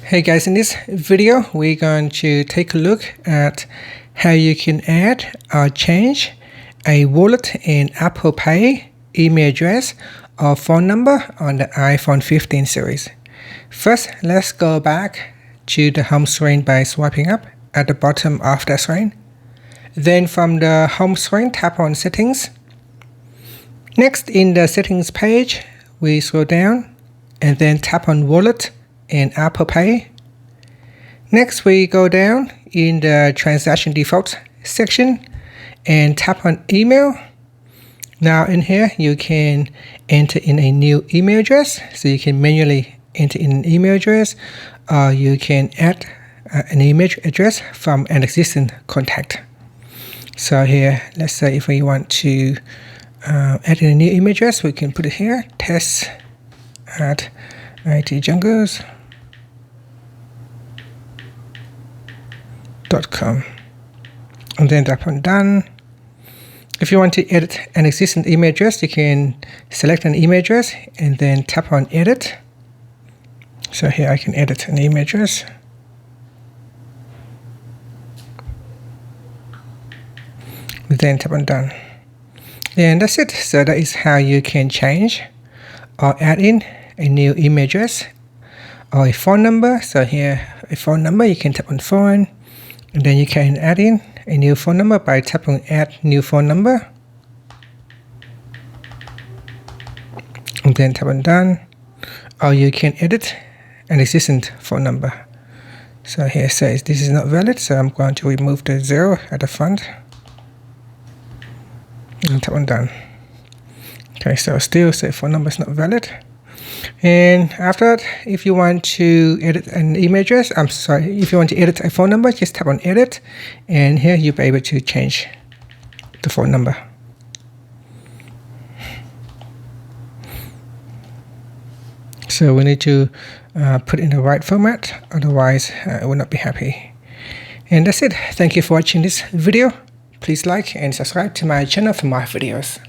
Hey guys, in this video we're going to take a look at how you can add or change a wallet in Apple Pay email address or phone number on the iPhone 15 series. First, let's go back to the home screen by swiping up at the bottom of the screen. Then from the home screen, tap on Settings. Next, in the Settings page, we scroll down and then tap on Wallet in Apple Pay. Next, we go down in the Transaction Defaults section and tap on Email. Now in here, you can enter in a new email address. So you can manually enter in an email address, or you can add an email address from an existing contact. So here, let's say if we want to add in a new email address, we can put it here, test@itjungles.com, and then tap on Done. If you want to edit an existing email address, you can select an email address and then tap on Edit. So here I can edit an email address. Then tap on Done. And that's it. So that is how you can change or add in a new email address or a phone number. So here, a phone number, you can tap on Phone, and then you can add in a new phone number by tapping Add New Phone Number, and then tap on Done. Or you can edit an existing phone number. So here it says this is not valid, so I'm going to remove the 0 at the front and tap on Done. Okay, so still say phone number is not valid. And after that, if you want to edit an email address, if you want to edit a phone number, just tap on Edit, and here you'll be able to change the phone number. So we need to put it in the right format, otherwise it will not be happy. And that's it. Thank you for watching this video. Please like and subscribe to my channel for more videos.